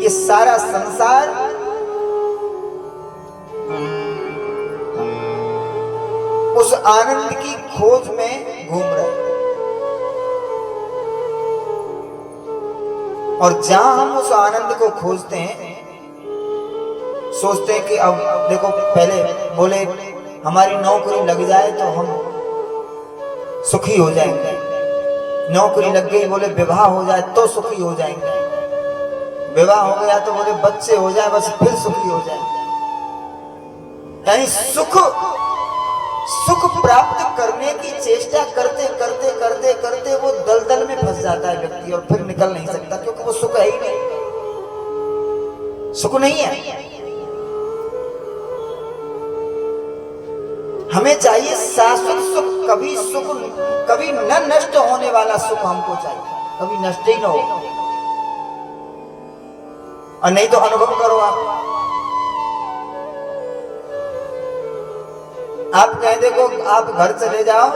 ये सारा संसार उस आनंद की खोज में घूम रहा है। और जहां हम उस आनंद को खोजते हैं, सोचते हैं कि अब देखो, पहले बोले हमारी नौकरी लग जाए तो हम सुखी हो जाएंगे, नौकरी लग गई, बोले विवाह हो जाए तो सुखी हो जाएंगे, विवाह हो गया तो बोले बच्चे हो जाए बस फिर सुखी हो जाएंगे। यानी सुख प्राप्त करने की चेष्टा करते करते करते करते वो दलदल में फंस जाता है व्यक्ति, और फिर निकल नहीं सकता, क्योंकि वो सुख है ही नहीं, सुख नहीं है। हमें चाहिए शाश्वत सुख, कभी न नष्ट होने वाला सुख हमको चाहिए, कभी नष्ट ही न हो। और नहीं तो अनुभव करो, आप कह देखो, आप घर चले जाओ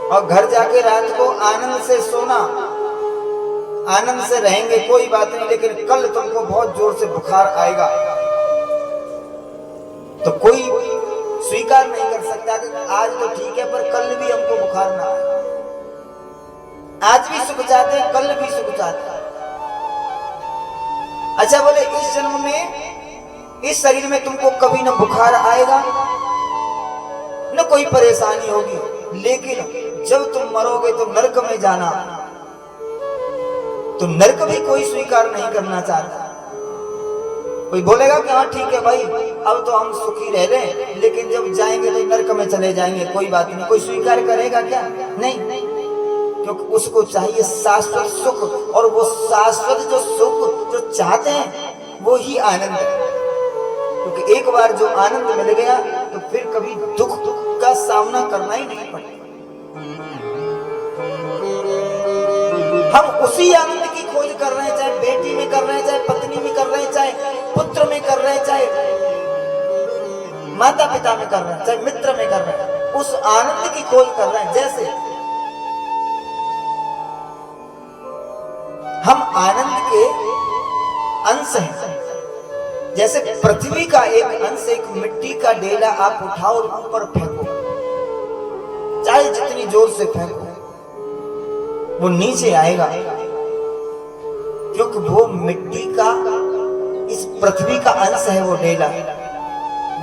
और घर जाके रात को आनंद से सोना, आनंद से रहेंगे कोई बात नहीं, लेकिन कल तुमको बहुत जोर से बुखार आएगा तो कोई स्वीकार नहीं कर सकता कि आज तो ठीक है पर कल भी हमको बुखार ना आए। आज भी सुख चाहते हैं, कल भी सुख चाहते हैं। अच्छा बोले इस जन्म में, इस शरीर में तुमको कभी ना बुखार आएगा न कोई परेशानी होगी, लेकिन जब तुम मरोगे तो नरक में जाना, तो नरक भी कोई स्वीकार नहीं करना चाहता। कोई बोलेगा कि हाँ ठीक है भाई, अब तो हम सुखी रह रहे हैं, लेकिन जब जाएंगे तो नरक में चले जाएंगे, कोई बात नहीं। कोई स्वीकार करेगा क्या? नहीं, क्योंकि उसको चाहिए शाश्वत सुख, और वो शाश्वत जो सुख जो चाहते हैं वो ही आनंद है। क्योंकि एक बार जो आनंद मिल गया तो फिर कभी दुख का सामना करना ही नहीं पड़ेगा। हम उसी आनंद की खोज कर रहे हैं, चाहे बेटी में कर रहे हैं, चाहे पत्नी में कर रहे हैं, चाहे पुत्र में कर रहे हैं, चाहे माता पिता में कर रहे हैं, चाहे मित्र में कर रहे हैं, उस आनंद की खोज कर रहे हैं। जैसे हम आनंद के अंश हैं, जैसे पृथ्वी का एक अंश, एक मिट्टी का डेला आप उठाओ और ऊपर फेंको, चाहे जितनी जोर से फेंको वो नीचे आएगा, क्योंकि वो मिट्टी का, इस पृथ्वी का अंश है वो डेला,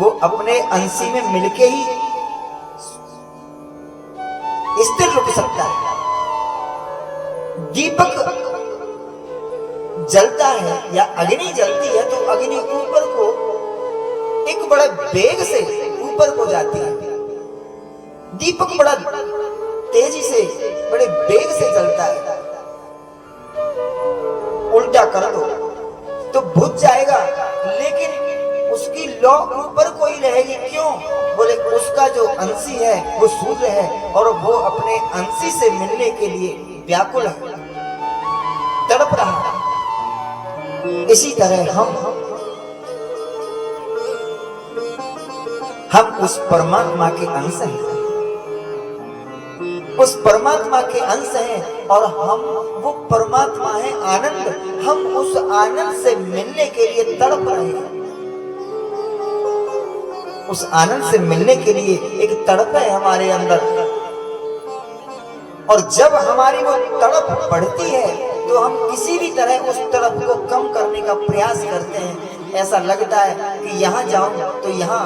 वो अपने अंशी में मिलके ही स्थिर रुक सकता है। दीपक जलता है या अग्नि जलती है तो अग्नि ऊपर को एक बड़ा वेग से ऊपर को जाती है, दीपक बड़ा तेजी से बड़े वेग से जलता है। उल्टा कर दो तो बुझ जाएगा, लेकिन उसकी लौ ऊपर को ही रहेगी। क्यों? बोले उसका जो अंशी है वो सूर्य है, और वो अपने अंशी से मिलने के लिए व्याकुल है, तड़प रहा है। इसी तरह हम उस परमात्मा के अंश हैं, उस परमात्मा के अंश हैं, और हम वो परमात्मा है आनंद, हम उस आनंद से मिलने के लिए तड़प रहे हैं। उस आनंद से मिलने के लिए एक तड़प है हमारे अंदर, और जब हमारी वो तड़प बढ़ती है तो हम किसी भी तरह उस तड़प को कम करने का प्रयास करते हैं। ऐसा लगता है कि यहाँ जाऊं तो यहाँ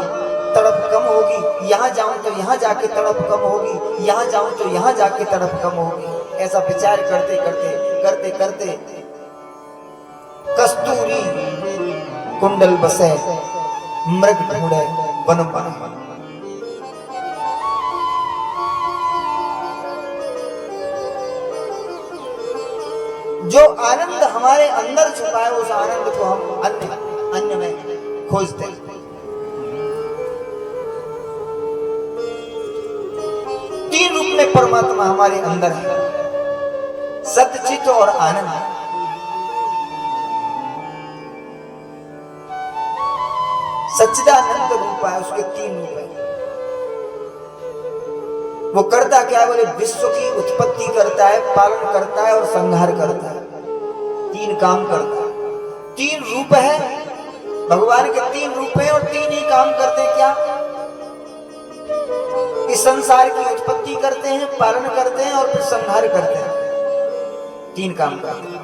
तड़प कम होगी, यहाँ जाऊं तो यहाँ जाके तड़प कम होगी, यहाँ जाऊं तो यहाँ जाके तड़प कम होगी। ऐसा विचार करते करते करते करते कस्तूरी कुंडल बसे, मृग ढूंढे वन बन। जो आनंद हमारे अंदर छुपा है, उस आनंद को हम अन्य में खोजते हैं। तीन रूप में परमात्मा हमारे अंदर है, सत्य, चित्त और आनंद। सच्चिदानंद रूप है, उसके तीन रूप है। वो करता क्या है? बोले विश्व की उत्पत्ति करता है, पालन करता है और संहार करता है। तीन काम करता है। तीन रूप है भगवान के, तीन रूप हैं और तीन ही काम करते हैं। क्या? इस संसार की उत्पत्ति करते हैं, पालन करते हैं और फिर संहार करते हैं। तीन काम करते हैं।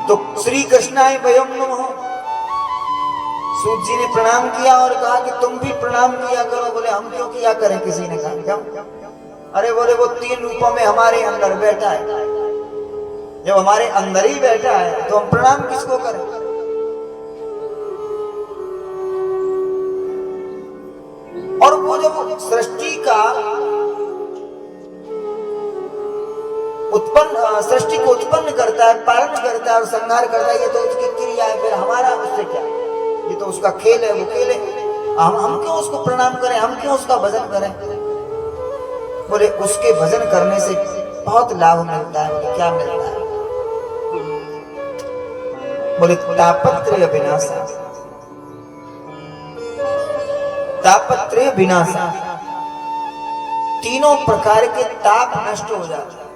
तो श्री कृष्णाय वयम नमः, सूत जी ने प्रणाम किया और कहा कि तुम भी प्रणाम किया करो। बोले हम क्यों किया करें? किसी ने कहा क्यों? अरे बोले वो तीन रूपों में हमारे अंदर बैठा है, जब हमारे अंदर ही बैठा है तो हम प्रणाम किसको करें? और वो जब सृष्टि को उत्पन्न करता है, पालन करता है और संहार करता है, ये तो उसकी क्रिया है। फिर हमारा उससे क्या? ये तो उसका खेल है, वो खेल है। हम क्यों उसको प्रणाम करें? हम क्यों उसका भजन करें? बोले उसके भजन करने से बहुत लाभ मिलता है। बोले क्या मिलता है? बोले तापत्रय विनाशा, तापत्रय विनाशा, तीनों प्रकार के ताप नष्ट हो जाते हैं।